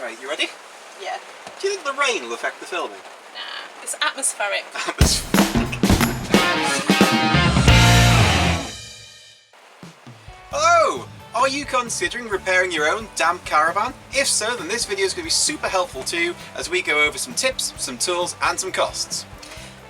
Right, you ready? Yeah. Do you think the rain will affect the filming? Nah, it's atmospheric. Hello! Are you considering repairing your own damp caravan? If so, then this video is going to be super helpful too, as we go over some tips, some tools and some costs.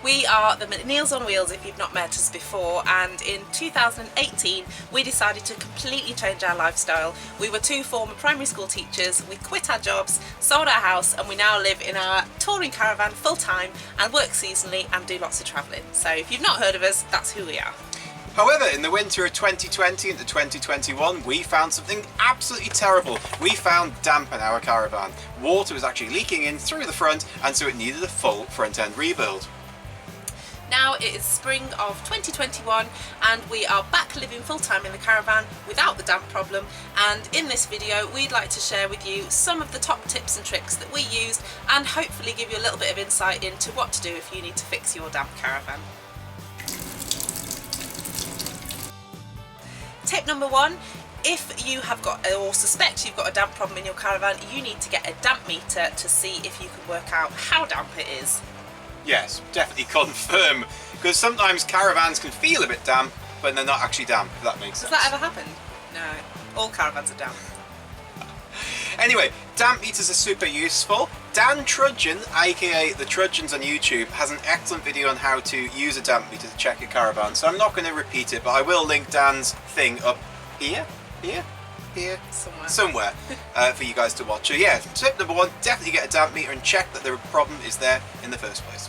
We are the McNeils on Wheels if you've not met us before, and in 2018 we decided to completely change our lifestyle. We were two former primary school teachers, we quit our jobs, sold our house, and we now live in our touring caravan full time and work seasonally and do lots of travelling. So if you've not heard of us, that's who we are. However, in the winter of 2020 into 2021, we found something absolutely terrible. We found damp in our caravan. Water was actually leaking in through the front, and so it needed a full front end rebuild. Now it is spring of 2021 and we are back living full-time in the caravan without the damp problem, and in this video we'd like to share with you some of the top tips and tricks that we used and hopefully give you a little bit of insight into what to do if you need to fix your damp caravan. Tip number one. If you have got or suspect you've got a damp problem in your caravan, you need to get a damp meter to see if you can work out how damp it is. Yes, definitely confirm, because sometimes caravans can feel a bit damp, but they're not actually damp, if that makes sense. Has that ever happened? No, all caravans are damp. Anyway, damp meters are super useful. Dan Trudgeon, aka the Trudgeons on YouTube, has an excellent video on how to use a damp meter to check your caravan, so I'm not going to repeat it, but I will link Dan's thing up here, somewhere for you guys to watch. So yeah, tip number one, definitely get a damp meter and check that the problem is there in the first place.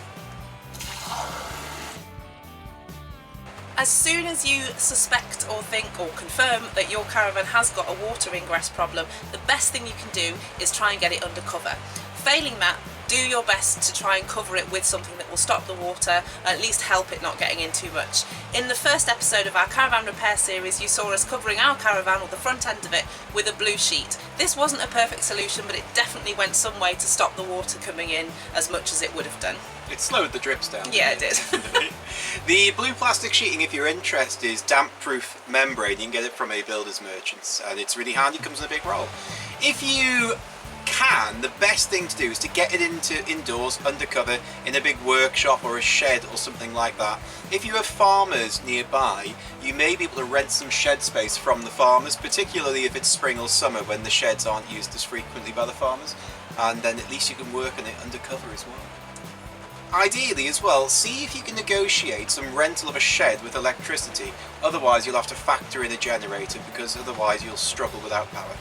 As soon as you suspect or think or confirm that your caravan has got a water ingress problem, the best thing you can do is try and get it under cover. Failing that, do your best to try and cover it with something that will stop the water, at least help it not getting in too much. In the first episode of our caravan repair series, you saw us covering our caravan, or the front end of it, with a blue sheet. This wasn't a perfect solution, but it definitely went some way to stop the water coming in as much as it would have done. It slowed the drips down. Yeah, it did. The blue plastic sheeting, if you're interested, is damp-proof membrane. You can get it from a builder's merchants, and it's really handy, comes in a big roll. If you can, the best thing to do is to get it into indoors, undercover, in a big workshop or a shed or something like that. If you have farmers nearby, you may be able to rent some shed space from the farmers, particularly if it's spring or summer when the sheds aren't used as frequently by the farmers, and then at least you can work on it undercover as well. Ideally as well, see if you can negotiate some rental of a shed with electricity, otherwise you'll have to factor in a generator, because otherwise you'll struggle without power.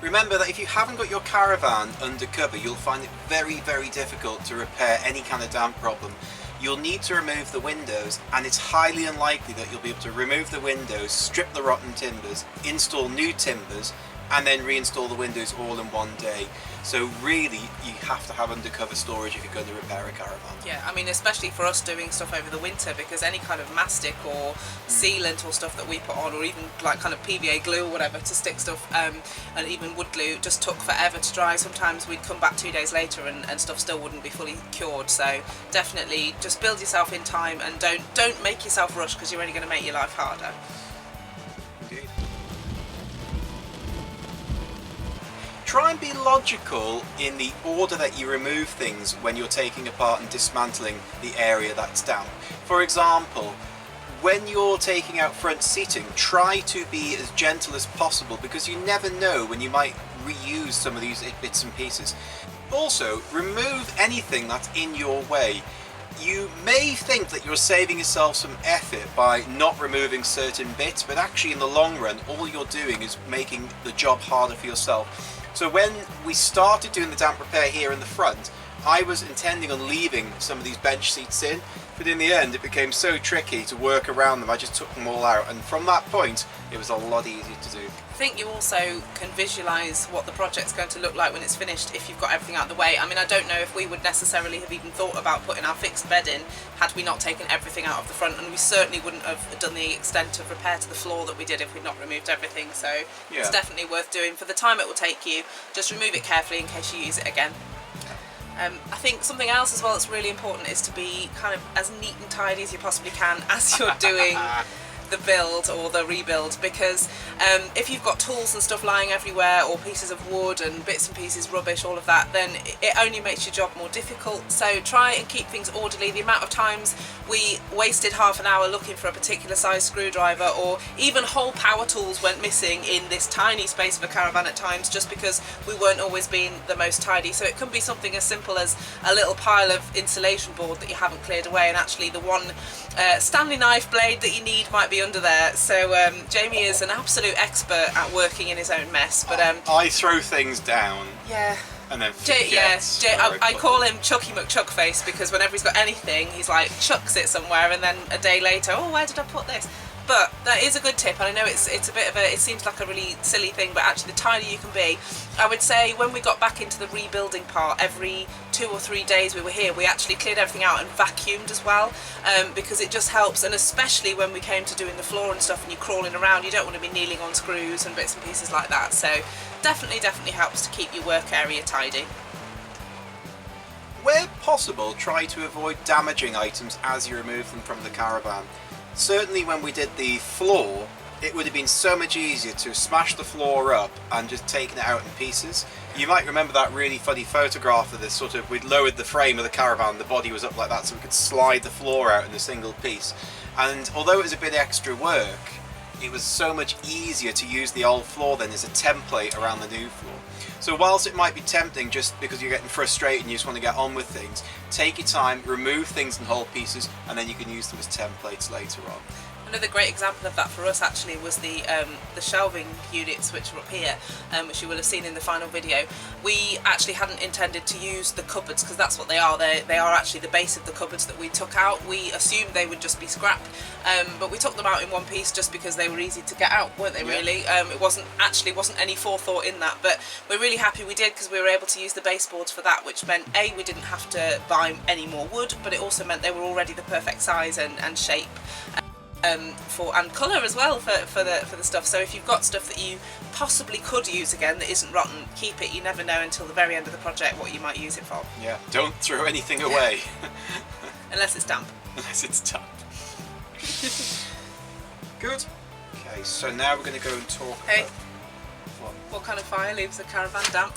Remember that if you haven't got your caravan undercover, you'll find it very, very difficult to repair any kind of damp problem. You'll need to remove the windows, and it's highly unlikely that you'll be able to remove the windows, strip the rotten timbers, install new timbers, and then reinstall the windows all in one day. So really, you have to have undercover storage if you're going to repair a caravan. Yeah, I mean, especially for us doing stuff over the winter, because any kind of mastic or sealant or stuff that we put on, or even like kind of PVA glue or whatever to stick stuff, and even wood glue, just took forever to dry. Sometimes we'd come back 2 days later and stuff still wouldn't be fully cured. So definitely just build yourself in time, and don't make yourself rush, because you're only going to make your life harder. Try and be logical in the order that you remove things when you're taking apart and dismantling the area that's damp. For example, when you're taking out front seating, try to be as gentle as possible, because you never know when you might reuse some of these bits and pieces. Also, remove anything that's in your way. You may think that you're saving yourself some effort by not removing certain bits, but actually in the long run, all you're doing is making the job harder for yourself. So when we started doing the damp repair here in the front, I was intending on leaving some of these bench seats in, but in the end it became so tricky to work around them, I just took them all out, and from that point it was a lot easier to do. I think you also can visualise what the project's going to look like when it's finished if you've got everything out of the way. I mean, I don't know if we would necessarily have even thought about putting our fixed bed in had we not taken everything out of the front, and we certainly wouldn't have done the extent of repair to the floor that we did if we'd not removed everything. So yeah, it's definitely worth doing. For the time it will take you, just remove it carefully in case you use it again. I think something else as well that's really important is to be kind of as neat and tidy as you possibly can as you're doing the build or the rebuild, because if you've got tools and stuff lying everywhere, or pieces of wood and bits and pieces, rubbish, all of that, then it only makes your job more difficult. So try and keep things orderly. The amount of times we wasted half an hour looking for a particular size screwdriver, or even whole power tools went missing in this tiny space of a caravan at times, just because we weren't always being the most tidy. So it can be something as simple as a little pile of insulation board that you haven't cleared away, and actually the one Stanley knife blade that you need might be under there. So Jamie is an absolute expert at working in his own mess. But I throw things down. Yeah. And then I call him Chucky McChuckface, because whenever he's got anything, he's like chucks it somewhere, and then a day later, oh, where did I put this? But that is a good tip, and I know it's a bit of a, it seems like a really silly thing, but actually the tidier you can be. I would say when we got back into the rebuilding part, every 2 or 3 days we were here, we actually cleared everything out and vacuumed as well, because it just helps. And especially when we came to doing the floor and stuff, and you're crawling around, you don't want to be kneeling on screws and bits and pieces like that. So definitely helps to keep your work area tidy. Where possible, try to avoid damaging items as you remove them from the caravan. Certainly when we did the floor, it would have been so much easier to smash the floor up and just taken it out in pieces. You might remember that really funny photograph of this sort of, we'd lowered the frame of the caravan, the body was up like that, so we could slide the floor out in a single piece. And although it was a bit extra work, it was so much easier to use the old floor then as a template around the new floor. So whilst it might be tempting just because you're getting frustrated and you just want to get on with things, take your time, remove things in whole pieces, and then you can use them as templates later on. Another great example of that for us actually was the shelving units which are up here, which you will have seen in the final video. We actually hadn't intended to use the cupboards, because that's what they are. They are actually the base of the cupboards that we took out. We assumed they would just be scrap, but we took them out in one piece just because they were easy to get out, weren't they, really? It wasn't any forethought in that, but we're really happy we did, because we were able to use the baseboards for that, which meant A, we didn't have to buy any more wood, but it also meant they were already the perfect size and shape. And colour as well for the stuff. So if you've got stuff that you possibly could use again that isn't rotten, keep it. You never know until the very end of the project what you might use it for. Yeah, don't throw anything away. Unless it's damp. Unless it's damp. Good. Okay, so now we're going to go and talk about... What kind of fire leaves a caravan damp?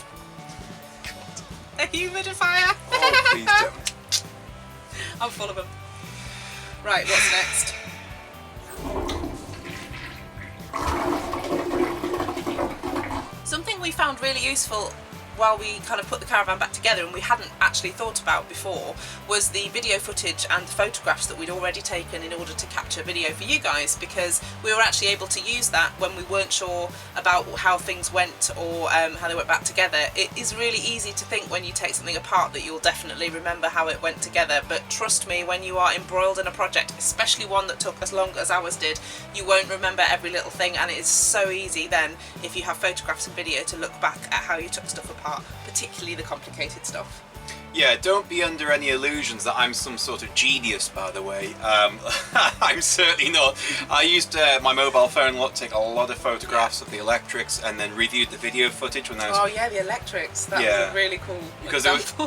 A humidifier! Oh, please don't. I'm full of them. Right, what's next? Something we found really useful while we kind of put the caravan back together, and we hadn't actually thought about before, was the video footage and the photographs that we'd already taken in order to capture video for you guys, because we were actually able to use that when we weren't sure about how things went or how they went back together. It is really easy to think when you take something apart that you'll definitely remember how it went together, but trust me, when you are embroiled in a project, especially one that took as long as ours did, you won't remember every little thing, and it is so easy then, if you have photographs and video, to look back at how you took stuff apart, particularly the complicated stuff. Yeah, don't be under any illusions that I'm some sort of genius, by the way. I'm certainly not. I used my mobile phone to take a lot of photographs of the electrics, and then reviewed the video footage when I was... Oh yeah, the electrics. That was a really cool example.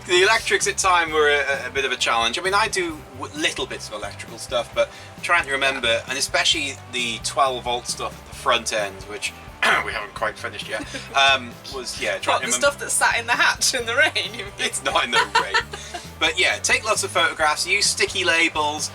The electrics at time were a bit of a challenge. I mean, I do little bits of electrical stuff, but trying to remember, and especially the 12-volt stuff at the front end, which we haven't quite finished yet, was, trying to remember... the stuff that sat in the hatch in the rain, you mean? It's not in the rain. But yeah, take lots of photographs, use sticky labels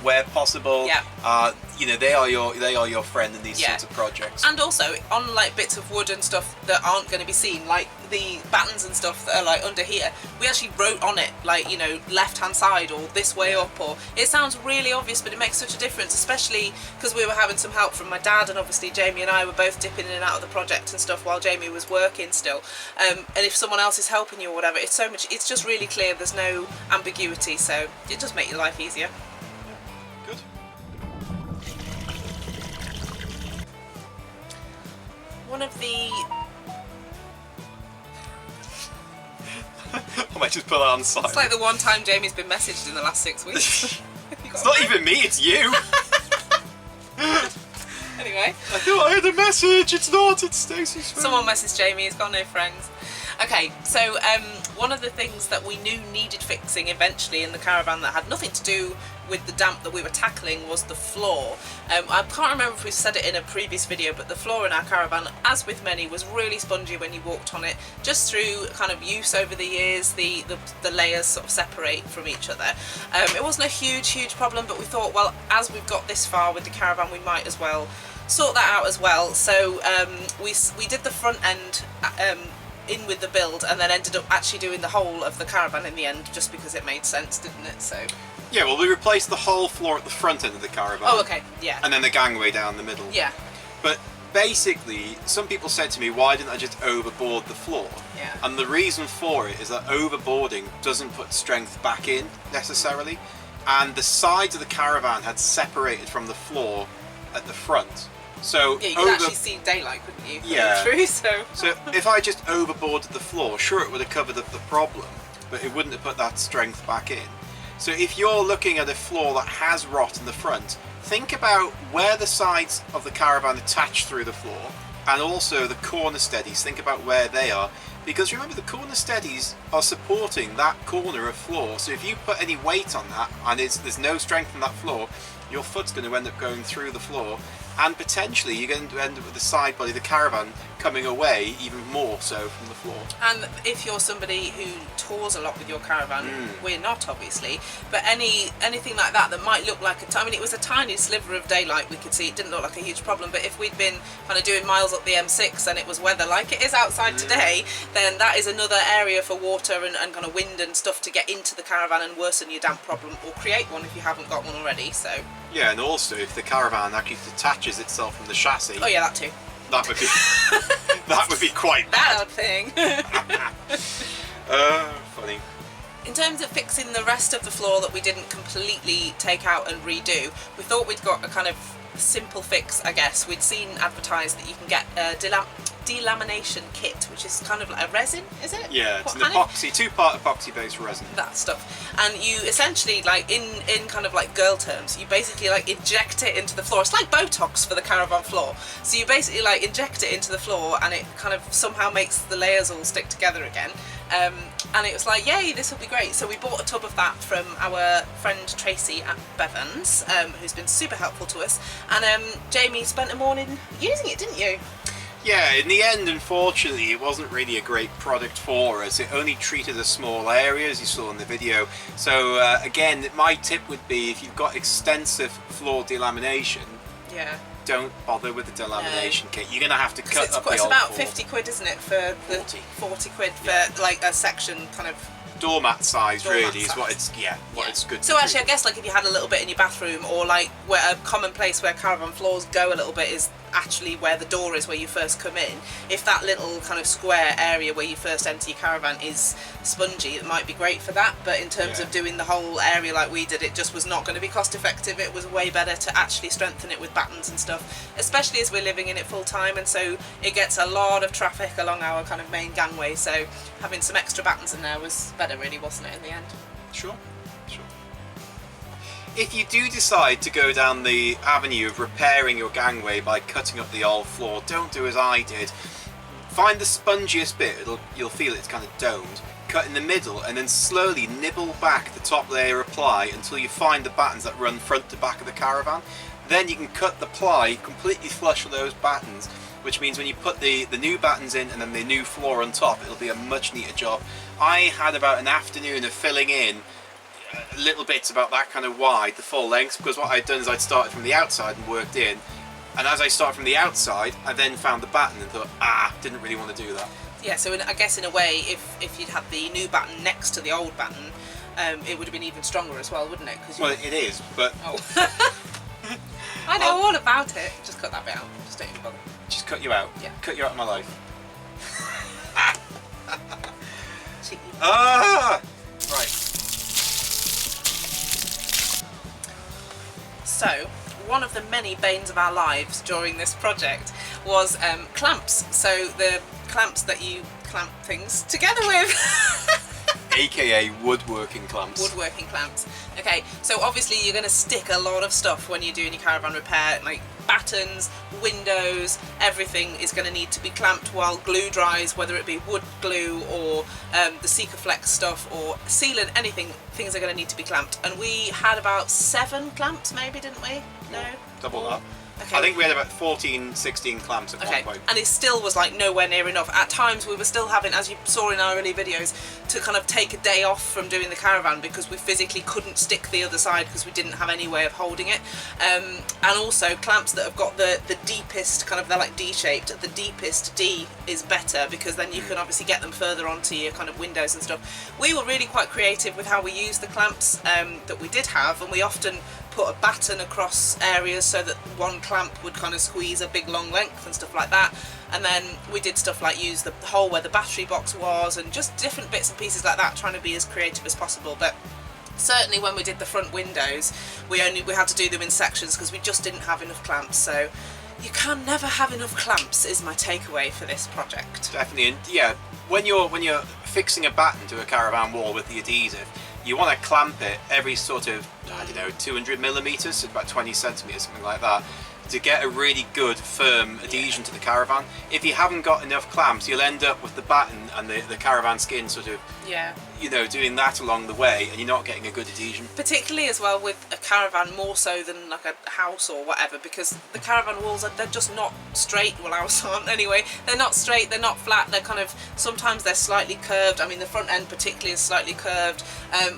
where possible. Yeah. You know, they are your friend in these sorts of projects. And also, on like bits of wood and stuff that aren't going to be seen, like the battens and stuff that are like under here, we actually wrote on it, like, you know, left hand side or this way up, or it sounds really obvious, but it makes such a difference, especially because we were having some help from my dad, and obviously Jamie and I were both dipping in and out of the project and stuff while Jamie was working still. And if someone else is helping you or whatever, it's just really clear, there's no ambiguity, so it does make your life easier. Good. One of the... I might just put that on side. It's like the one time Jamie's been messaged in the last 6 weeks. It's not even me, it's you! Anyway. I thought I had a message, it's not, it's Stacey's phone. Someone messaged Jamie, he's got no friends. Okay, so one of the things that we knew needed fixing eventually in the caravan that had nothing to do with the damp that we were tackling was the floor. I can't remember if we said it in a previous video, but the floor in our caravan, as with many, was really spongy when you walked on it. Just through kind of use over the years, the layers sort of separate from each other. It wasn't a huge problem, but we thought, well, as we've got this far with the caravan, we might as well sort that out as well. So we did the front end in with the build, and then ended up actually doing the whole of the caravan in the end, just because it made sense, didn't it? So Yeah, well, we replaced the whole floor at the front end of the caravan. oh, okay, yeah, And then the gangway down the middle. yeah, But basically, some people said to me, why didn't I just overboard the floor? yeah. And the reason for it is that overboarding doesn't put strength back in necessarily, and the sides of the caravan had separated from the floor at the front. So Yeah, you could actually see daylight, couldn't you? Yeah. Through, so So if I just overboarded the floor, sure, it would have covered up the problem, but it wouldn't have put that strength back in. So if you're looking at a floor that has rot in the front, think about where the sides of the caravan attach through the floor, and also the corner steadies, think about where they are. Because remember, the corner steadies are supporting that corner of floor, so if you put any weight on that, and there's no strength in that floor, your foot's going to end up going through the floor, and potentially you're going to end up with the side body of the caravan coming away even more so from the floor. And if you're somebody who tours a lot with your caravan, we're not obviously, but anything like that that might look like I mean, it was a tiny sliver of daylight we could see, it didn't look like a huge problem, but if we'd been kind of doing miles up the M6 and it was weather like it is outside today, then that is another area for water and kind of wind and stuff to get into the caravan and worsen your damp problem, or create one if you haven't got one already. So Yeah, and also if the caravan actually detaches itself from the chassis, oh yeah, that too. that would be that would be quite That bad. thing. Funny. In terms of fixing the rest of the floor that we didn't completely take out and redo, we thought we'd got a kind of simple fix, I guess. We'd seen advertised that you can get a delamination kit, which is kind of like a resin, is it? Yeah, it's What an kind of- epoxy, two-part epoxy-based resin. that stuff, and you essentially, like in kind of like girl terms, you basically like inject it into the floor. It's like Botox for the caravan floor, so you basically like inject it into the floor and it kind of somehow makes the layers all stick together again. And it was like, yay, this will be great. So we bought a tub of that from our friend Tracy at Bevan's, who's been super helpful to us, and Jamie spent a morning using it, didn't you? Yeah, in the end, unfortunately, it wasn't really a great product for us. It only treated a small area, as you saw in the video. So again, my tip would be, if you've got extensive floor delamination, Yeah. don't bother with the delamination kit. You're going to have to cut up the It's old about floor. 50 quid, isn't it, for the 40. 40 quid for like a section kind of. Doormat size Doormat really is size. what it's it's good. So to actually, I treat. guess like if you had a little bit in your bathroom, or like where a common place where caravan floors go a little bit is actually where the door is, where you first come in. If that little kind of square area where you first enter your caravan is spongy, it might be great for that. But in terms Yeah. of doing the whole area like we did, it just was not going to be cost effective. It was way better to actually strengthen it with battens and stuff, especially as we're living in it full time, and so it gets a lot of traffic along our kind of main gangway. So having some extra battens in there was better, really, wasn't it, in the end? Sure. If you do decide to go down the avenue of repairing your gangway by cutting up the old floor, don't do as I did. Find the spongiest bit, you'll feel it's kind of domed, cut in the middle, and then slowly nibble back the top layer of ply until you find the battens that run front to back of the caravan. Then you can cut the ply completely flush with those battens, which means when you put the new battens in and then the new floor on top, it'll be a much neater job. I had about an afternoon of filling in little bits about that kind of wide, the full length, because what I'd done is I'd started from the outside and worked in, and as I started from the outside, I then found the batten and thought, didn't really want to do that. Yeah, so I guess in a way, if you'd had the new batten next to the old batten, it would have been even stronger as well, wouldn't it? Well, it is, but Oh. I know all about it. Just cut that bit out. Just don't even bother. just cut you out. Yeah. Cut you out of my life. Cheeky. Right. So, one of the many banes of our lives during this project was clamps. So the clamps that you clamp things together with. AKA woodworking clamps. Woodworking clamps. Okay, so obviously you're going to stick a lot of stuff when you're doing your caravan repair, like battens, windows, everything is going to need to be clamped while glue dries, whether it be wood glue or the Sikaflex stuff or sealant, anything, things are going to need to be clamped. And we had about 7 clamps maybe, didn't we? No? Double that. Okay. I think we had about 14, 16 clamps at one point. And it still was like nowhere near enough. At times we were still having, as you saw in our early videos, to kind of take a day off from doing the Caravan because we physically couldn't stick the other side because we didn't have any way of holding it. And also clamps that have got the deepest, kind of, they're like D-shaped, the deepest D is better because then you can obviously get them further onto your kind of windows and stuff. We were really quite creative with how we used the clamps that we did have, and we often put a batten across areas so that one clamp would kind of squeeze a big long length and stuff like that. And then we did stuff like use the hole where the battery box was and just different bits and pieces like that, trying to be as creative as possible. But certainly when we did the front windows, we had to do them in sections because we just didn't have enough clamps. So you can never have enough clamps is my takeaway for this project. Definitely. And yeah, when you're fixing a batten to a Caravan wall with the adhesive, you want to clamp it every sort of, I don't know, 200 millimeters, so about 20 centimeters, something like that, to get a really good firm adhesion to the Caravan. If you haven't got enough clamps, you'll end up with the batten and the Caravan skin sort of, you know, doing that along the way, and you're not getting a good adhesion. Particularly as well with a Caravan, more so than like a house or whatever, because the Caravan walls they're just not straight. Well, ours aren't anyway. They're not straight, they're not flat, they're kind of, sometimes they're slightly curved. I mean, the front end particularly is slightly curved.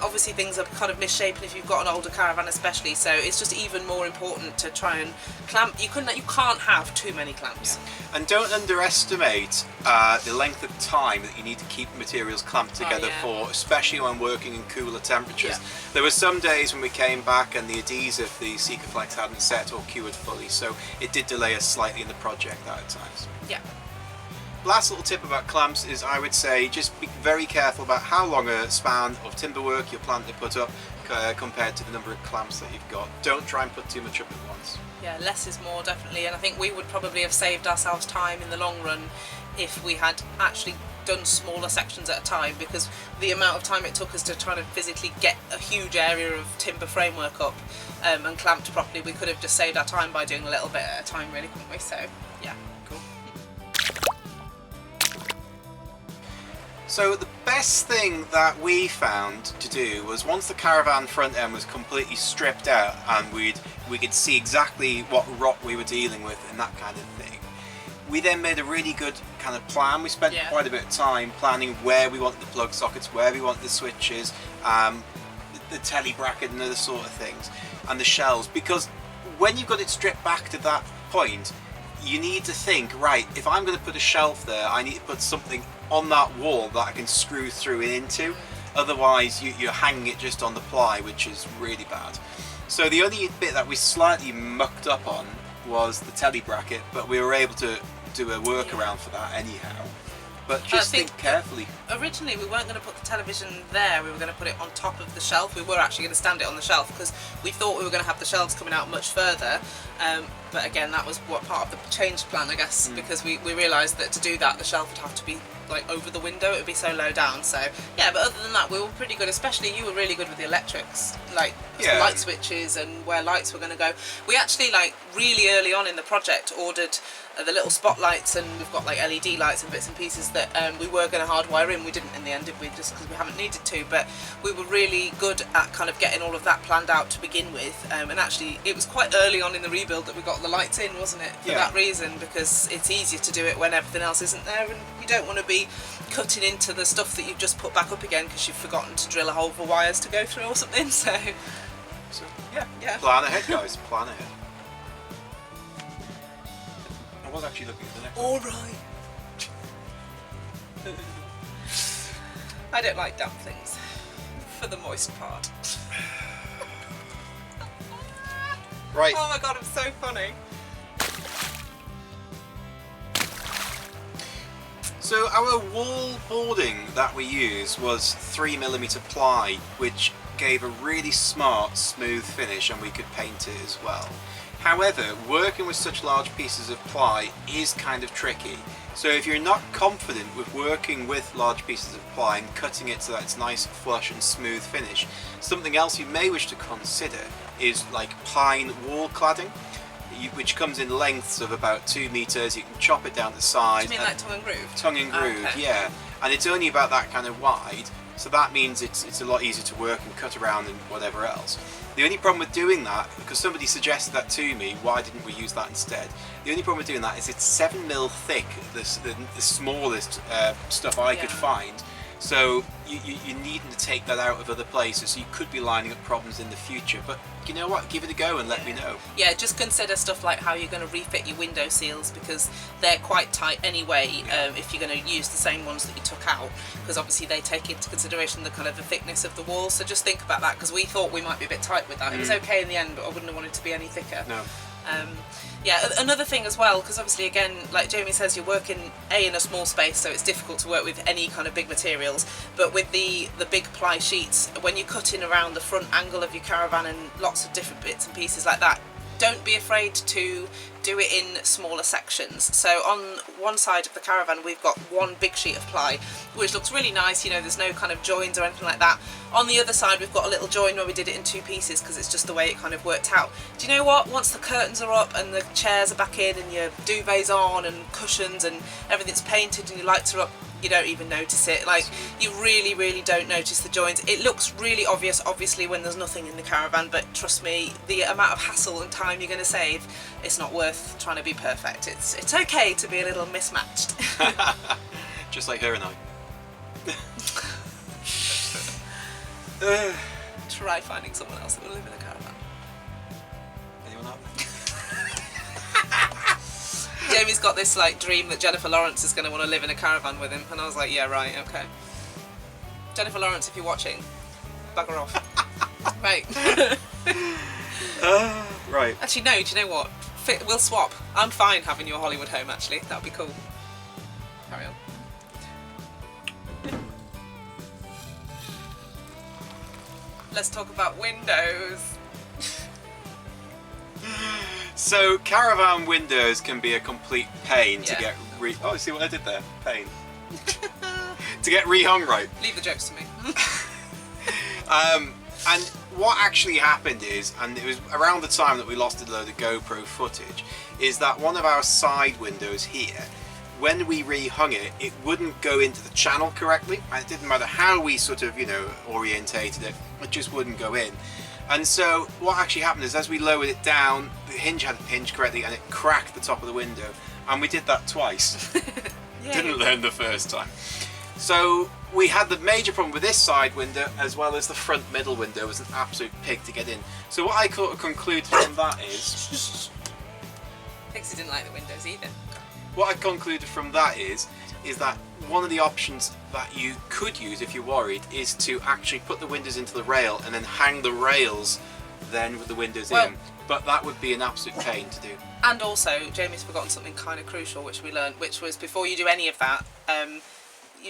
Obviously things are kind of misshapen if you've got an older Caravan especially, so it's just even more important to try and clamp. You can't have too many clamps. Yeah. And don't underestimate the length of time that you need to keep materials clamped together for, especially when working in cooler temperatures. Yeah. There were some days when we came back and the adhesive, the Sikaflex, hadn't set or cured fully, so it did delay us slightly in the project at times. Yeah. Last little tip about clamps is, I would say, just be very careful about how long a span of timber work you're planning to put up compared to the number of clamps that you've got. Don't try and put too much up at once. Yeah, less is more, definitely, and I think we would probably have saved ourselves time in the long run if we had actually done smaller sections at a time, because the amount of time it took us to try to physically get a huge area of timber framework up and clamped properly, we could have just saved our time by doing a little bit at a time, really, couldn't we? So yeah, cool. So the best thing that we found to do was, once the Caravan front end was completely stripped out and we could see exactly what rot we were dealing with and that kind of thing, we then made a really good kind of plan. We spent quite a bit of time planning where we wanted the plug sockets, where we wanted the switches, the telly bracket and other sort of things, and the shelves, because when you've got it stripped back to that point, you need to think, right, if I'm going to put a shelf there, I need to put something on that wall that I can screw through and into. Otherwise you're hanging it just on the ply, which is really bad. So the only bit that we slightly mucked up on was the telly bracket, but we were able to do a workaround for that anyhow. But just think carefully. Originally we weren't going to put the television there, we were going to put it on top of the shelf. We were actually going to stand it on the shelf because we thought we were going to have the shelves coming out much further. But again, that was what part of the change plan, I guess, because we realised that to do that the shelf would have to be like over the window, it would be so low down. So yeah, but other than that we were pretty good, especially you were really good with the electrics, like light switches and where lights were going to go. We actually, like, really early on in the project ordered the little spotlights, and we've got like LED lights and bits and pieces that we were going to hardwire in. We didn't in the end, did we, just because we haven't needed to, but we were really good at kind of getting all of that planned out to begin with, and actually it was quite early on in the rebuild that we got the lights in, wasn't it, for that reason, because it's easier to do it when everything else isn't there, and you don't want to be cutting into the stuff that you've just put back up again because you've forgotten to drill a hole for wires to go through or something. So yeah, plan ahead, guys, plan ahead. I was actually looking at the next one. Alright. I don't like damp things, for the moist part. Right. Oh my god, I'm so funny. So our wall boarding that we used was 3mm ply, which gave a really smart, smooth finish, and we could paint it as well. However, working with such large pieces of ply is kind of tricky. So if you're not confident with working with large pieces of ply and cutting it so that it's nice, flush and smooth finish, something else you may wish to consider is like pine wall cladding. which comes in lengths of about 2 meters. You can chop it down to size. Do you mean like tongue and groove? Tongue and groove, Okay. yeah. And it's only about that kind of wide, so that means it's a lot easier to work and cut around and whatever else. The only problem with doing that, because somebody suggested that to me, why didn't we use that instead? The only problem with doing that is it's 7mm thick, the smallest stuff I could find. So you needing to take that out of other places, so you could be lining up problems in the future. But you know what, give it a go and let me know. Yeah, just consider stuff like how you're going to refit your window seals, because they're quite tight anyway. If you're going to use the same ones that you took out, because obviously they take into consideration the kind of the thickness of the wall. So just think about that, because we thought we might be a bit tight with that. It was okay in the end, but I wouldn't have wanted to be any thicker. No. Yeah, another thing as well, because obviously again, like Jamie says, you're working in a small space, so it's difficult to work with any kind of big materials. But with the big ply sheets, when you're cutting around the front angle of your caravan and lots of different bits and pieces like that, don't be afraid to do it in smaller sections. So on one side of the caravan we've got one big sheet of ply, which looks really nice, you know, there's no kind of joins or anything like that. On the other side we've got a little join where we did it in 2 pieces, because it's just the way it kind of worked out. Do you know what, once the curtains are up and the chairs are back in and your duvet's on and cushions and everything's painted and your lights are up, you don't even notice it. Like, you really don't notice the joins. It looks really obvious, obviously, when there's nothing in the caravan, but trust me, the amount of hassle and time you're going to save, it's not worth trying to be perfect. It's okay to be a little mismatched. Just like her and I. Try finding someone else that will live in a caravan. Anyone out there? Jamie's got this like dream that Jennifer Lawrence is going to want to live in a caravan with him, and I was like, yeah, right, okay. Jennifer Lawrence, if you're watching, bugger off. Right. Right. Actually, no, do you know what? We'll swap. I'm fine having your Hollywood home, actually. That would be cool. Carry on. Let's talk about windows. So caravan windows can be a complete pain to Yeah. get oh, see what I did there? Pain. To get rehung right. Leave the jokes to me. And what actually happened is, and it was around the time that we lost a load of GoPro footage, is that one of our side windows here, when we rehung it, it wouldn't go into the channel correctly, and it didn't matter how we sort of, you know, orientated it, it just wouldn't go in. And so what actually happened is, as we lowered it down, the hinge hadn't hinged correctly and it cracked the top of the window, and we did that twice. Didn't learn the first time. So we had the major problem with this side window, as well as the front middle window was an absolute pig to get in. So what I concluded from that is... Pixie didn't like the windows either. What I concluded from that is that one of the options that you could use if you're worried is to actually put the windows into the rail and then hang the rails then with the windows in. But that would be an absolute pain to do. And also, Jamie's forgotten something kind of crucial, which we learned, which was before you do any of that,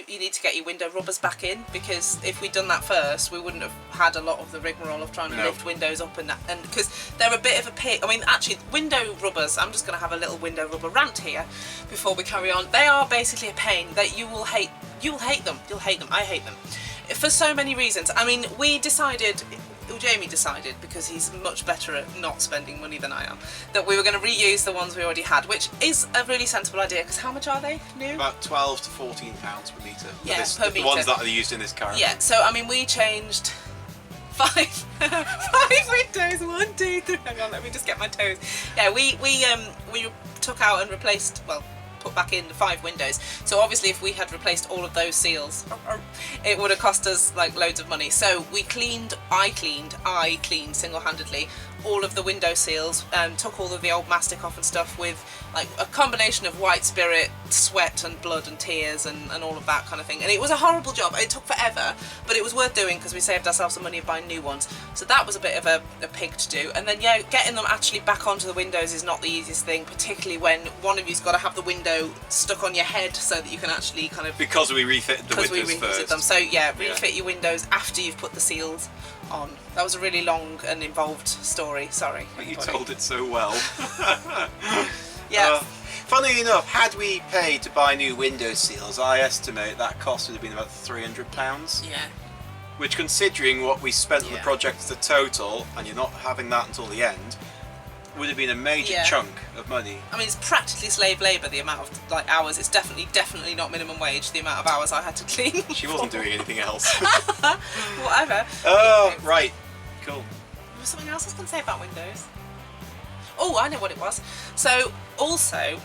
you need to get your window rubbers back in, because if we'd done that first, we wouldn't have had a lot of the rigmarole of trying to lift windows up and because they're a bit of a pit. I mean, actually, window rubbers, I'm just going to have a little window rubber rant here before we carry on. They are basically a pain that you will hate. You'll hate them. You'll hate them. I hate them. For so many reasons. I mean, Jamie decided, because he's much better at not spending money than I am, that we were going to reuse the ones we already had, which is a really sensible idea, because how much are they new? About 12 to 14 pounds per metre. Yeah, per metre. The ones that are used in this caravan. Yeah, so I mean, we changed five windows. 1, 2, 3. Hang on, let me just get my toes. Yeah, we took out and replaced, well, put back in 5 windows. So obviously if we had replaced all of those seals, it would have cost us like loads of money. So I cleaned single-handedly all of the window seals, took all of the old mastic off and stuff with like a combination of white spirit, sweat and blood and tears and all of that kind of thing. And it was a horrible job. It took forever, but it was worth doing because we saved ourselves some money buying new ones. So that was a bit of a pig to do. And then yeah, getting them actually back onto the windows is not the easiest thing, particularly when one of you's got to have the window stuck on your head so that you can actually kind of... Because we refitted the windows first. Them. So yeah, refit your windows after you've put the seals on. That was a really long and involved story, sorry. But you told it so well. Yeah. Funnily enough, had we paid to buy new window seals, I estimate that cost would have been about £300. Yeah. Which, considering what we spent on the project as a total, and you're not having that until the end, would have been a major Yeah. chunk of money. I mean, it's practically slave labour, the amount of like hours. It's definitely not minimum wage, the amount of hours I had to clean. She wasn't doing anything else. Whatever. Oh, right. Cool. There was something else I was going to say about windows. Oh, I know what it was. So also,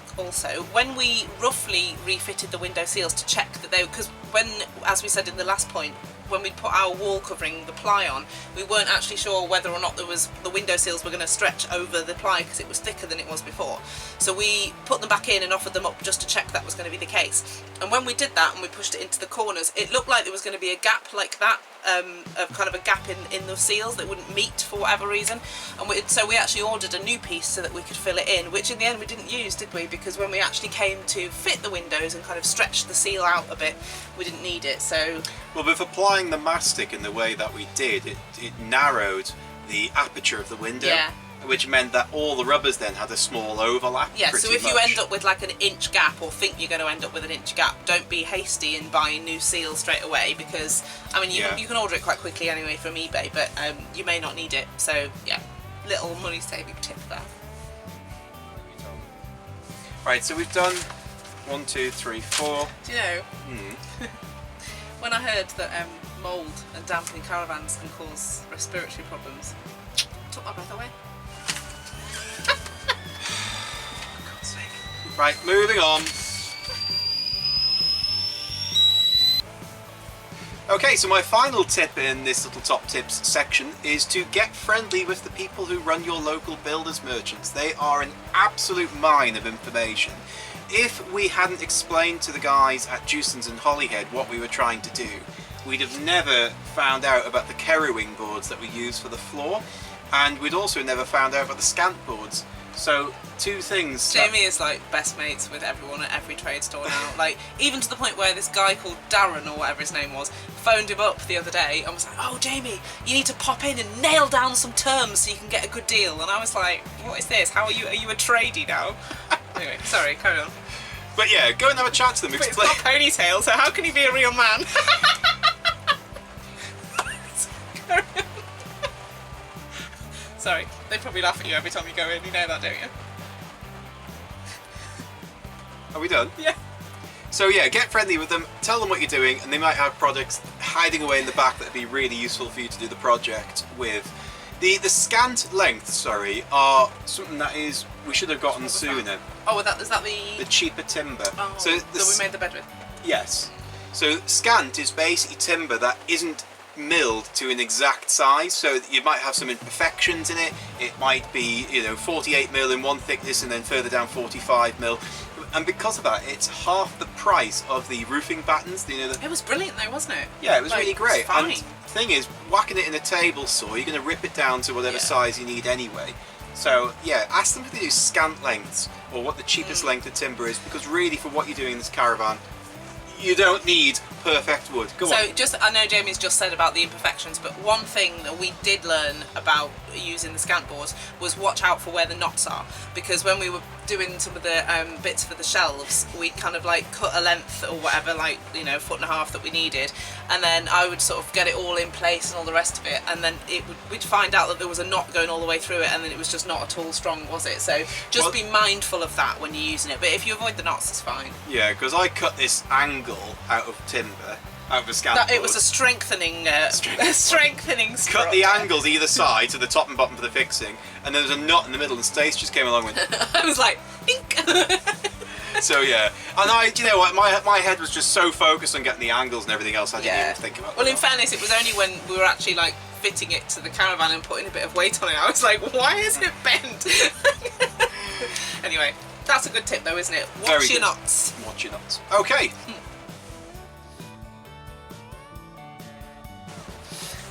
when we roughly refitted the window seals to check that they, because when, as we said in the last point, when we put our wall covering, the ply on, we weren't actually sure whether or not the window seals were going to stretch over the ply because it was thicker than it was before. So we put them back in and offered them up just to check that was going to be the case. And when we did that and we pushed it into the corners, it looked like there was going to be a gap like that, kind of a gap in the seals that wouldn't meet for whatever reason. And so we actually ordered a new piece so that we could fill it in, which in the end we didn't use, did we? Because when we actually came to fit the windows and kind of stretch the seal out a bit, we didn't need it. So well, with applying the mastic in the way that we did, it narrowed the aperture of the window. Yeah. Which meant that all the rubbers then had a small overlap. yeah, so if much. you end up with like an inch gap, or think you're going to end up with an inch gap, don't be hasty in buying new seals straight away, because I mean you can order it quite quickly anyway from eBay, but you may not need it. So yeah, little money saving tip there. Right, so we've done 1, 2, 3, 4. Do you know, when I heard that mould and damp in caravans can cause respiratory problems, it took my breath away. Right, moving on. Okay, so my final tip in this little top tips section is to get friendly with the people who run your local builders merchants. They are an absolute mine of information. If we hadn't explained to the guys at Jewson's and Holyhead what we were trying to do, we'd have never found out about the kerrowing boards that we use for the floor, and we'd also never found out about the scant boards. So, two things. Jamie is like best mates with everyone at every trade store now. Like, even to the point where this guy called Darren, or whatever his name was, phoned him up the other day and was like, "Oh, Jamie, you need to pop in and nail down some terms so you can get a good deal." And I was like, "What is this? How are you? Are you a tradie now?" Anyway, sorry, carry on. But yeah, go and have a chat to them. But it's got a ponytail, so how can he be a real man? Sorry, they probably laugh at you every time you go in, you know that, don't you? Are we done? Yeah. So yeah, get friendly with them, tell them what you're doing, and they might have products hiding away in the back that would be really useful for you to do the project with. The scant lengths, are something that is we should have gotten sooner. Oh, is that The cheaper timber. Oh, so we made the bed with? Yes. So scant is basically timber that isn't milled to an exact size, so you might have some imperfections in it. It might be 48mm in one thickness and then further down 45mm, and because of that it's half the price of the roofing battens. It was brilliant though, wasn't it? Yeah, it was really great. It was fine. And the thing is, whacking it in a table saw, you're going to rip it down to whatever size you need anyway. So yeah, ask them if they do scant lengths or what the cheapest length of timber is, because really for what you're doing in this caravan, you don't need perfect wood. Go on. So I know Jamie's just said about the imperfections, but one thing that we did learn about using the scant boards was watch out for where the knots are, because when we were doing some of the bits for the shelves, we'd kind of like cut a length or whatever, like 1.5 foot that we needed, and then I would sort of get it all in place and all the rest of it, and then we'd find out that there was a knot going all the way through it, and then it was just not at all strong, was it? So just be mindful of that when you're using it, but if you avoid the knots, it's fine. Yeah, because I cut this angle out of timber, out of a scant board. It was a strengthening strengthening strut. Cut the angles either side to the top and bottom for the fixing, and there was a knot in the middle, and Stace just came along with I was like, ink. So yeah, and you know what, my head was just so focused on getting the angles and everything else, I didn't even think about it. Well, in fairness, it was only when we were actually like fitting it to the caravan and putting a bit of weight on it, I was like, why is it bent? Anyway, that's a good tip though, isn't it? Watch your knots. Watch your knots. Okay.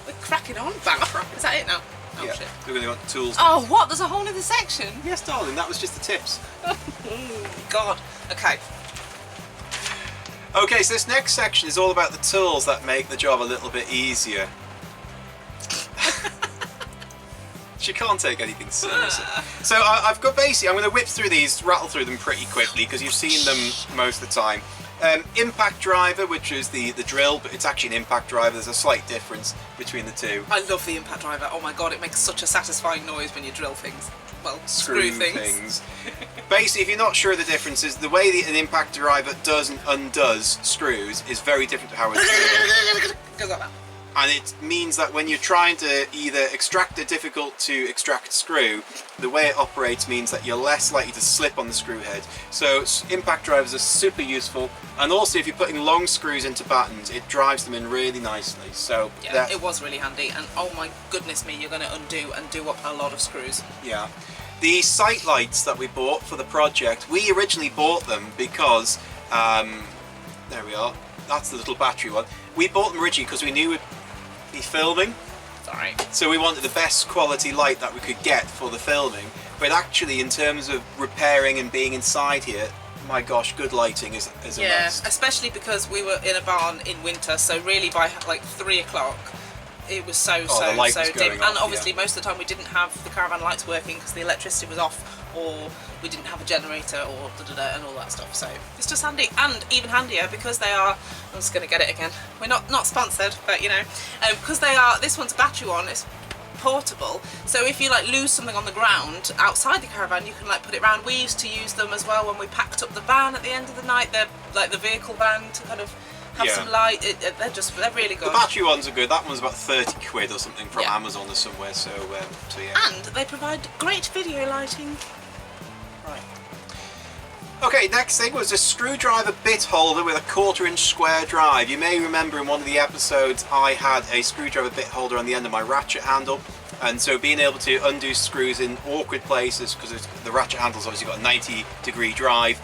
We're cracking on, Bang. Is that it now? Oh Yeah, shit. we're going to go to tools. Oh, what? There's a whole other section? Yes, darling, that was just the tips. God. Okay. Okay, so this next section is all about the tools that make the job a little bit easier. She can't take anything seriously. So I've got basically, I'm going to whip through these, rattle through them pretty quickly because you've seen them most of the time. Impact driver, which is the drill, but it's actually an impact driver. There's a slight difference between the two. I love the impact driver. Oh my god, it makes such a satisfying noise when you drill things. well, screw things. Basically, if you're not sure of the differences, the way an impact driver does and undoes screws is very different to how it's Goes like that. and it means that when you're trying to either extract a difficult to extract screw, the way it operates means that you're less likely to slip on the screw head. So impact drivers are super useful, and also if you're putting long screws into battens, it drives them in really nicely. So yeah, it was really handy, and oh my goodness me, you're going to undo and do up a lot of screws. Yeah. The sight lights that we bought for the project, we originally bought them because, there we are, that's the little battery one. We bought them originally because we knew we'd be filming. Sorry. So we wanted the best quality light that we could get for the filming. But actually, in terms of repairing and being inside here, my gosh, good lighting is a must. Yeah, especially because we were in a barn in winter, so really by like 3 o'clock it was so dim. And obviously most of the time we didn't have the Caravan lights working because the electricity was off, or we didn't have a generator, or and all that stuff. So it's just handy, and even handier because they are, I'm just going to get it again, we're not sponsored, but you know, because they are, this one's a battery one, it's portable, so if you like lose something on the ground outside the caravan, you can like put it round. We used to use them as well when we packed up the van at the end of the night. They're like the vehicle van to kind of have some light. They're really good. The battery ones are good. That one's about 30 quid or something from Amazon or somewhere. So yeah. And they provide great video lighting. Right. Okay, next thing was a screwdriver bit holder with a 1/4 inch square drive. You may remember in one of the episodes I had a screwdriver bit holder on the end of my ratchet handle, and so being able to undo screws in awkward places, because the ratchet handle's obviously got a 90-degree drive,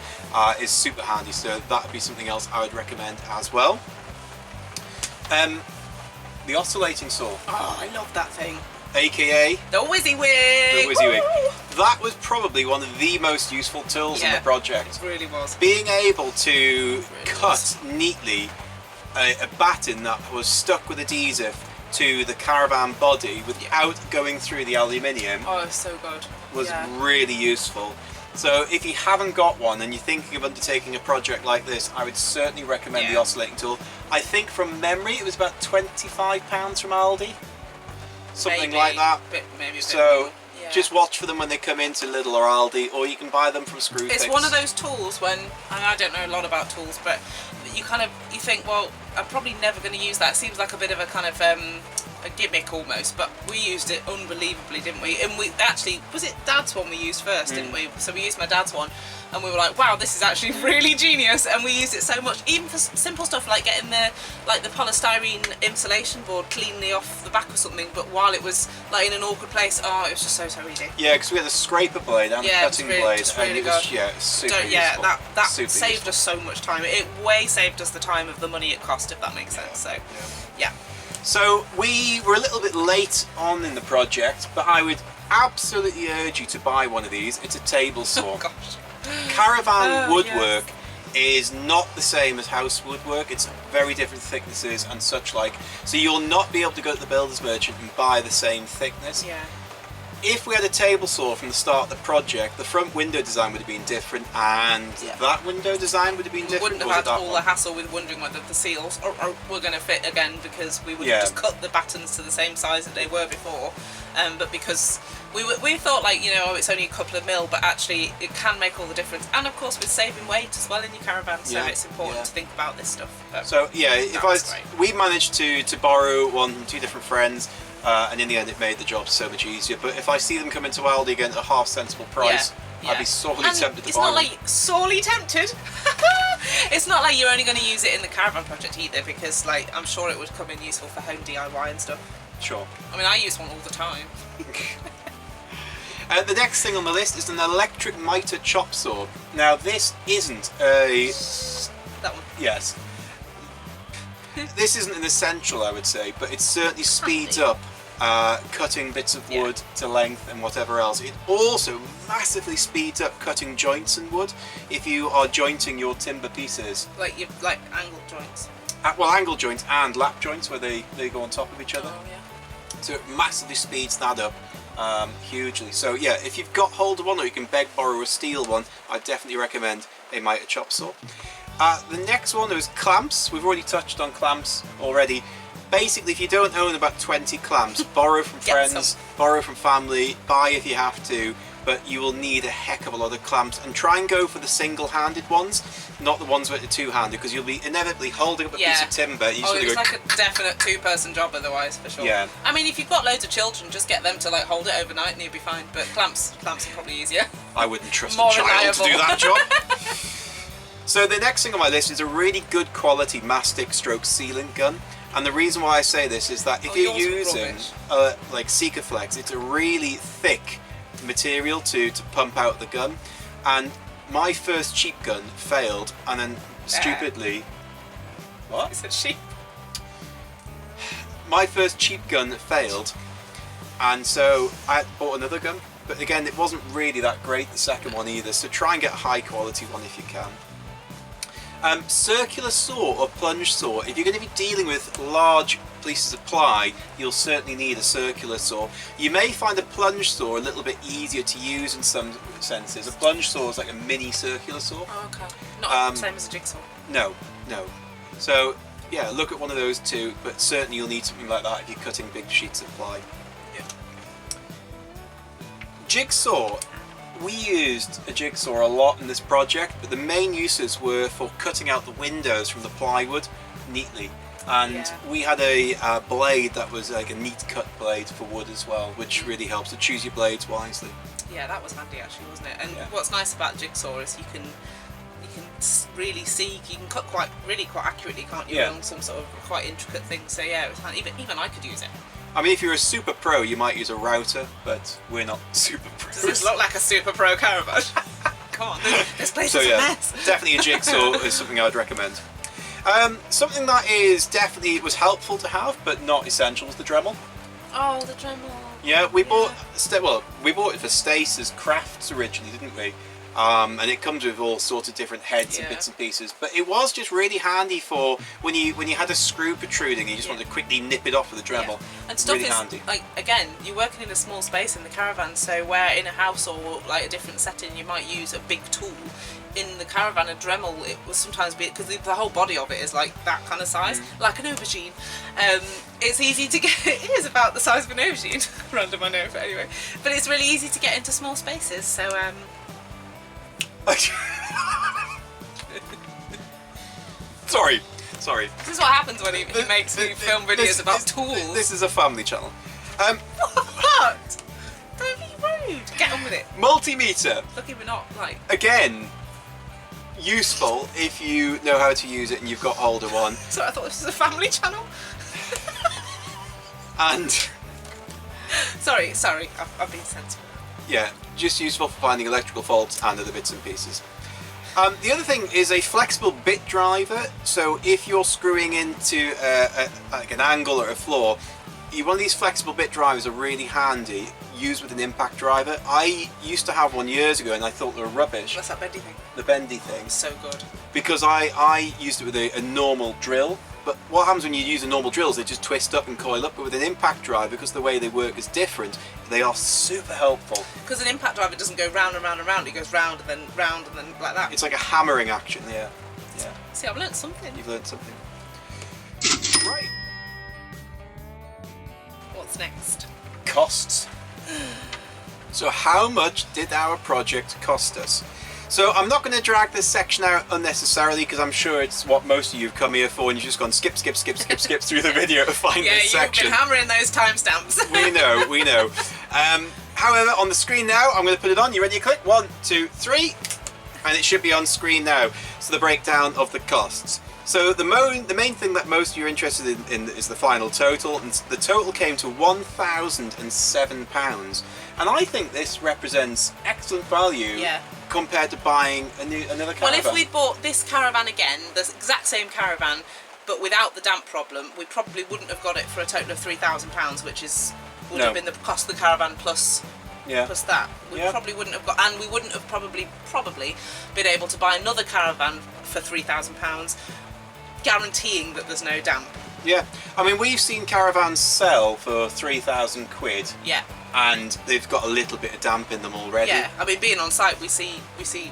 is super handy, so that would be something else I would recommend as well. The oscillating saw. Oh, I love that thing. AKA the WYSIWYG. The WYSIWYG. That was probably one of the most useful tools in the project. It really was. Being able to cut neatly a batten that was stuck with adhesive to the Caravan body without going through the aluminium. Oh, it's so good. Was really useful. So if you haven't got one and you're thinking of undertaking a project like this, I would certainly recommend the oscillating tool. I think from memory it was about £25 from Aldi. Something like that. Maybe a bit so more. Yeah. just watch for them when they come into Lidl or Aldi, or you can buy them from Screwfix. It's one of those tools when, I don't know a lot about tools, but you think, well, I'm probably never going to use that. It seems like a bit of a kind of a gimmick almost, but we used it unbelievably, didn't we? And we actually, was it Dad's one we used first, didn't we? So we used my dad's one, and we were like, wow, this is actually really genius, and we used it so much, even for simple stuff like getting the polystyrene insulation board cleanly off the back or something, but while it was like in an awkward place, it was just so easy. Yeah, because we had a scraper blade and a cutting blade, and it was super useful. Yeah, that super saved us so much time. It way saved us the time of the money it cost, if that makes sense. So, yeah. So we were a little bit late on in the project, but I would absolutely urge you to buy one of these. It's a table saw. Oh, gosh. Caravan woodwork is not the same as house woodwork. It's very different thicknesses and such like. So you'll not be able to go to the builder's merchant and buy the same thickness. Yeah. If we had a table saw from the start of the project, the front window design would have been different, and that window design would have been different. We wouldn't have had all the hassle with wondering whether the seals were going to fit again, because we would have just cut the battens to the same size that they were before. But because we thought, like, it's only a couple of mil, but actually it can make all the difference. And of course, with saving weight as well in your caravan, so it's important to think about this stuff. But so we managed to borrow one from 2 different friends. And in the end it made the job so much easier, but if I see them come into Aldi again at a half sensible price, I'd be sorely tempted to buy It's not them. like sorely tempted. It's not like you're only going to use it in the caravan project either, because like I'm sure it would come in useful for home DIY and stuff. Sure. I mean, I use one all the time. The next thing on the list is an electric mitre chop saw. Now this isn't a... That one. Yes. This isn't an essential, I would say, but it certainly speeds up cutting bits of wood to length and whatever else. It also massively speeds up cutting joints in wood if you are jointing your timber pieces. Like angle joints. Well, angle joints and lap joints where they go on top of each other. Oh, yeah. So it massively speeds that up hugely. So yeah, if you've got hold of one, or you can beg, borrow a steel one, I definitely recommend a mitre chop saw. The next one is clamps. We've already touched on clamps already. Basically, if you don't own about 20 clamps, borrow from friends, borrow from family, buy if you have to. but you will need a heck of a lot of clamps, and try and go for the single-handed ones, not the ones with the two-handed, because you'll be inevitably holding up a piece of timber. You just it's go, like a definite two-person job otherwise, for sure. Yeah. I mean, if you've got loads of children, just get them to like hold it overnight and you'll be fine. But clamps are probably easier. I wouldn't trust More a child to do reliable. that job. So the next thing on my list is a really good quality mastic stroke sealant gun. And the reason why I say this is that if you're using like Sikaflex, it's a really thick material to pump out the gun. And my first cheap gun failed, and then stupidly... What? Is it cheap? My first cheap gun failed, and so I bought another gun. But again, it wasn't really that great, the second one either, so try and get a high quality one if you can. Circular saw or plunge saw, if you're going to be dealing with large pieces of ply, you'll certainly need a circular saw. You may find a plunge saw a little bit easier to use in some senses. A plunge saw is like a mini circular saw. Oh, okay. Not the same as a jigsaw. No. So yeah, look at one of those too, but certainly you'll need something like that if you're cutting big sheets of ply. Yeah. Jigsaw. We used a jigsaw a lot in this project, but the main uses were for cutting out the windows from the plywood neatly. And we had a blade that was like a neat cut blade for wood as well, which really helps to choose your blades wisely. Yeah, that was handy actually, wasn't it? And what's nice about jigsaw is you can really see, you can cut quite accurately, can't you? On some sort of quite intricate things. So yeah, it was handy. Even I could use it. I mean, if you're a super pro, you might use a router, but we're not super pros. Does this look like a super pro caravan? Come on, this place is a mess. Definitely a jigsaw is something I'd recommend. Something that was helpful to have, but not essential, was the Dremel. Oh, the Dremel. Yeah, we bought it for Stace's Crafts originally, didn't we? And it comes with all sorts of different heads and bits and pieces. But it was just really handy for when you had a screw protruding, you just wanted to quickly nip it off with a Dremel. Yeah. And stuff really is handy. like, again, you're working in a small space in the caravan, so where in a house or like a different setting you might use a big tool. In the Caravan, a Dremel, it will sometimes be, because the whole body of it is like that kind of size, like an aubergine. It's easy to get, it is about the size of an aubergine, random I know, but anyway. But it's really easy to get into small spaces, so Sorry. This is what happens when he makes me film videos about tools. This is a family channel. What? Don't be rude. Get on with it. Multimeter. Lucky we're not like... Again, useful if you know how to use it and you've got hold of one. So I thought this was a family channel. And... Sorry, I've been sensible. Yeah, just useful for finding electrical faults and other bits and pieces. The other thing is a flexible bit driver. So if you're screwing into like an angle or a floor, one of these flexible bit drivers are really handy. Used with an impact driver. I used to have one years ago and I thought they were rubbish. What's that bendy thing? The bendy thing. So good. Because I used it with a normal drill. But what happens when you use a normal drill is they just twist up and coil up. But with an impact driver, because the way they work is different, they are super helpful. Because an impact driver doesn't go round and round and round, it goes round and then like that. It's like a hammering action, yeah. See, I've learnt something. You've learned something. Right. What's next? Costs. So how much did our project cost us? So I'm not going to drag this section out unnecessarily because I'm sure it's what most of you have come here for and you've just gone skip through the video to find this section. Yeah, you've been hammering those timestamps. We know. However, on the screen now, I'm going to put it on. You ready to click? 1, 2, 3. And it should be on screen now. So the breakdown of the costs. So the main thing that most of you are interested in is the final total, and the total came to £1,007. And I think this represents excellent value compared to buying another caravan. Well, if we'd bought this caravan again, the exact same caravan, but without the damp problem, we probably wouldn't have got it for a total of £3,000, which would have been the cost of the caravan plus that. We probably wouldn't have got, and we wouldn't have probably been able to buy another caravan for £3,000, guaranteeing that there's no damp. Yeah, I mean we've seen caravans sell for 3,000 quid. Yeah. And they've got a little bit of damp in them already. Yeah, I mean being on site, we see see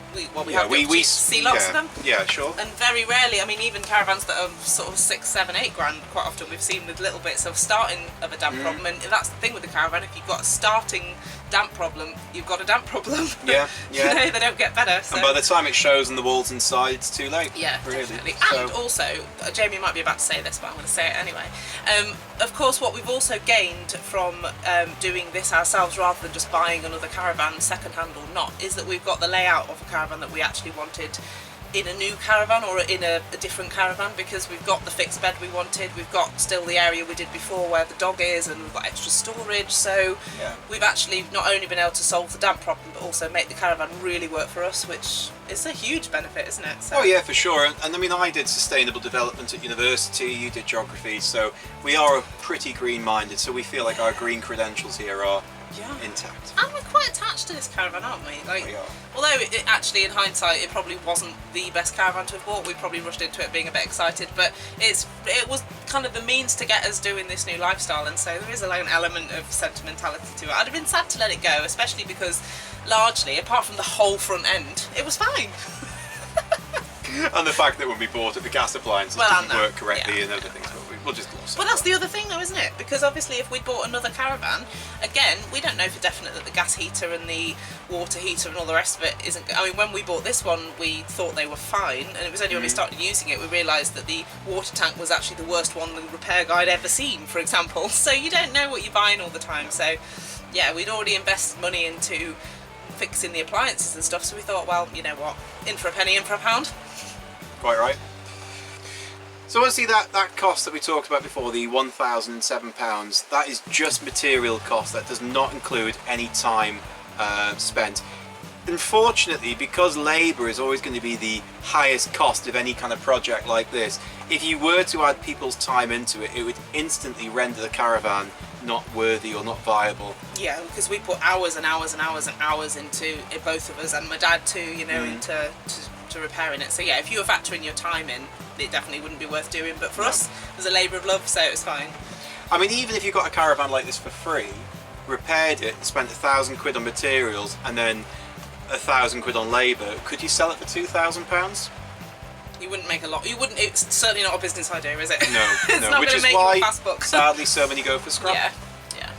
lots of them. Yeah, sure. And very rarely, I mean even caravans that are sort of 6, 7, 8 grand, quite often we've seen with little bits of starting of a damp problem. And that's the thing with the caravan, if you've got a starting damp problem, you've got a damp problem. Yeah, yeah. You know, they don't get better. So. And by the time it shows on the walls inside, it's too late. Yeah, really. definitely. So, And also, Jamie might be about to say this, but I'm going to say it anyway. Of course, what we've also gained from doing this ourselves, rather than just buying another caravan, second-hand or not, is that we've got the layout of a caravan that we actually wanted in a new caravan or in a different caravan, because we've got the fixed bed we wanted, we've got still the area we did before where the dog is, and we've got extra storage, so we've actually not only been able to solve the damp problem but also make the caravan really work for us, which is a huge benefit, isn't it? So. Oh yeah, for sure. And I mean, I did sustainable development at university, you did geography, so we are pretty green-minded, so we feel like our green credentials here are intact. And we're quite attached to this caravan, aren't we? Like, we are. Although it actually, in hindsight, it probably wasn't the best caravan to have bought. We probably rushed into it being a bit excited, but it was kind of the means to get us doing this new lifestyle, and so there is like an element of sentimentality to it. I'd have been sad to let it go, especially because largely, apart from the whole front end, it was fine. And the fact that when we bought it, the gas appliances didn't work correctly and other things, we'll just gloss Well, that's the other thing though, isn't it? Because obviously if we'd bought another caravan, again, we don't know for definite that the gas heater and the water heater and all the rest of it isn't... I mean, when we bought this one, we thought they were fine, and it was only when we started using it we realised that the water tank was actually the worst one the repair guide ever seen, for example. So you don't know what you're buying all the time. So yeah, we'd already invested money into fixing the appliances and stuff, so we thought, well, you know what, in for a penny, in for a pound. Quite right. So obviously that cost that we talked about before, the £1,007, that is just material cost. That does not include any time spent. Unfortunately, because labour is always going to be the highest cost of any kind of project like this, if you were to add people's time into it, it would instantly render the caravan not worthy or not viable. Yeah, because we put hours and hours and hours and hours into it, both of us and my dad too, you know, into repairing it. So yeah, if you were factoring your time in, it definitely wouldn't be worth doing, but for us it was a labour of love, so it was fine. I mean, even if you got a caravan like this for free, repaired it, spent £1,000 on materials and then £1,000 on labour, could you sell it for £2,000? You wouldn't make a lot. You wouldn't. It's certainly not a business idea, is it? No, it's no. not Which going is to make why, you a fast book. sadly, so many go for scrap. Yeah, yeah.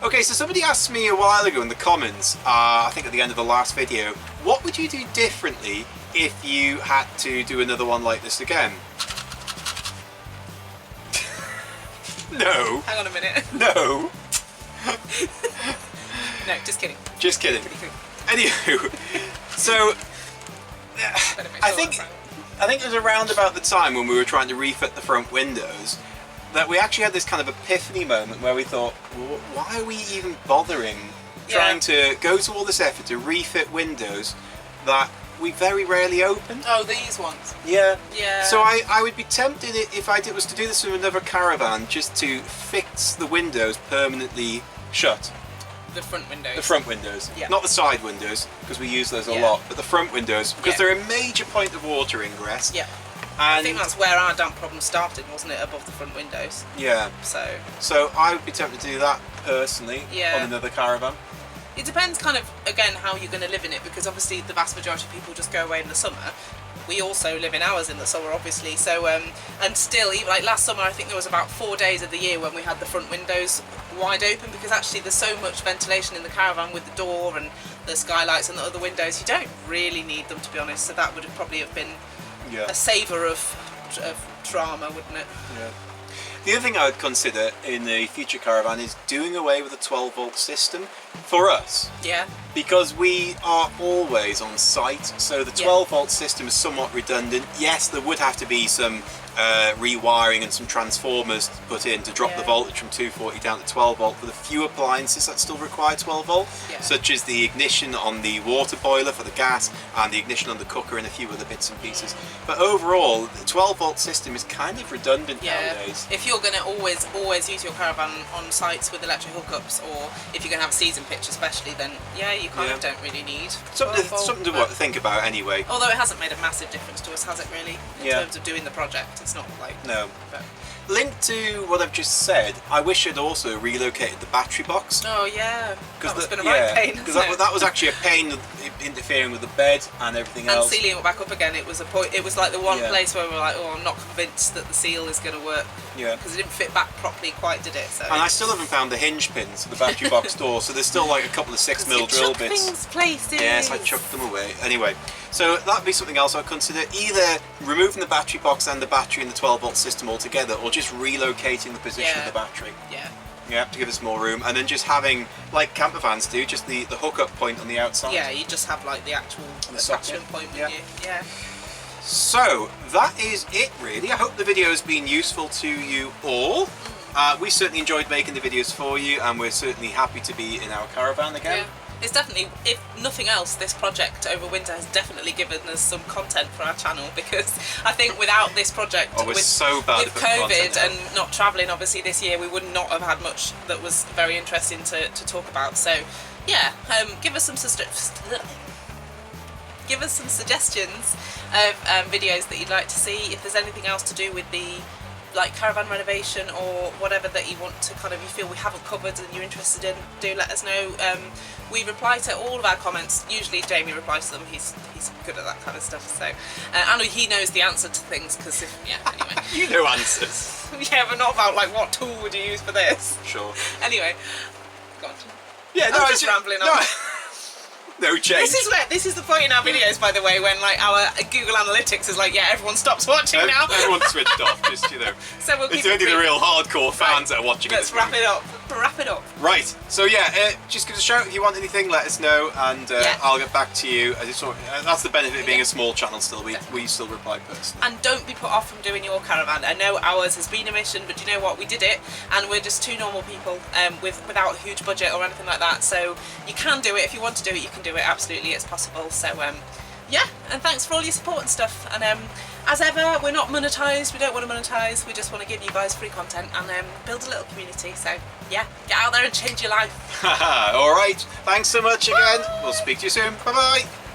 Okay, so somebody asked me a while ago in the comments, I think at the end of the last video, what would you do differently if you had to do another one like this again? No. Hang on a minute. No. No, just kidding. Just kidding. Anywho, so I think it was around about the time when we were trying to refit the front windows that we actually had this kind of epiphany moment where we thought, well, why are we even bothering trying to go to all this effort to refit windows that we very rarely open? Oh, these ones. Yeah. Yeah. So I would be tempted, if I was to do this with another caravan, just to fix the windows permanently shut. The front windows. The front windows. Yeah. Not the side windows, because we use those a lot, but the front windows, because they're a major point of water ingress. Yeah. And I think that's where our damp problem started, wasn't it? Above the front windows. Yeah. So I would be tempted to do that personally on another caravan. It depends kind of, again, how you're going to live in it, because obviously the vast majority of people just go away in the summer. We also live in ours in the summer, obviously, so and still, even like last summer, I think there was about 4 days of the year when we had the front windows wide open, because actually there's so much ventilation in the caravan with the door and the skylights and the other windows, you don't really need them, to be honest, so that would have probably have been a savour of drama, wouldn't it? Yeah. The other thing I would consider in the future caravan is doing away with a 12-volt system for us. Yeah. Because we are always on site, so the 12-volt system is somewhat redundant. Yes, there would have to be some rewiring and some transformers put in to drop the voltage from 240 down to 12 volt for the few appliances that still require 12 volt, such as the ignition on the water boiler for the gas and the ignition on the cooker and a few other bits and pieces. But overall, the 12 volt system is kind of redundant nowadays. If you're going to always use your caravan on sites with electric hookups, or if you're going to have a season pitch especially, then you kind of don't really need something to think about anyway. Although it hasn't made a massive difference to us, has it really, in terms of doing the project? It's not like... No. But. Linked to what I've just said, I wish I'd also relocated the battery box. Oh yeah, that was been a right pain. Because that was actually a pain interfering with the bed and everything else. And sealing it back up again, it was like the one place where we were like, oh, I'm not convinced that the seal is going to work because it didn't fit back properly quite, did it? So. And I still haven't found the hinge pins for the battery box door, so there's still like a couple of 6mm drill bits. Things places. Yes, I chucked them away. Anyway, so that'd be something else I'd consider, either removing the battery box and the battery in the 12-volt system altogether, or just relocating the position of the battery. Yeah, to give us more room, and then just having, like camper vans do, just the hookup point on the outside. Yeah, you just have like the actual attachment point, wouldn't you? Yeah. So that is it really. I hope the video has been useful to you all. We certainly enjoyed making the videos for you, and we're certainly happy to be in our caravan again. Yeah. It's definitely, if nothing else, this project over winter has definitely given us some content for our channel, because I think without this project, we're so bad with COVID and not travelling obviously this year, we would not have had much that was very interesting to talk about. So yeah, give us some suggestions of videos that you'd like to see. If there's anything else to do with the caravan renovation or whatever that you want to you feel we haven't covered and you're interested in, do let us know. We reply to all of our comments. Usually Jamie replies to them. He's good at that kind of stuff. So and he knows the answer to things, because anyway. You know answers. Yeah, but not about what tool would you use for this. Sure. Anyway, God. Yeah, no, I'm just rambling on. No change. This is the point in our videos, by the way, when our Google Analytics is everyone stops watching now. Everyone's switched off, just So we'll keep it's only the real hardcore fans that are watching. Let's wrap it up. Wrap it up. Right. So yeah, just give us a shout if you want anything. Let us know, and I'll get back to you. That's the benefit of being a small channel. Still, we still reply personally. And don't be put off from doing your caravan. I know ours has been a mission, but you know what? We did it, and we're just two normal people without a huge budget or anything like that. So you can do it if you want to do it. You can do it. Absolutely, it's possible. So yeah, and thanks for all your support and stuff. And as ever, we're not monetized. We don't want to monetize. We just want to give you guys free content and build a little community. So yeah, get out there and change your life. All right. Thanks so much again. We'll speak to you soon. Bye bye.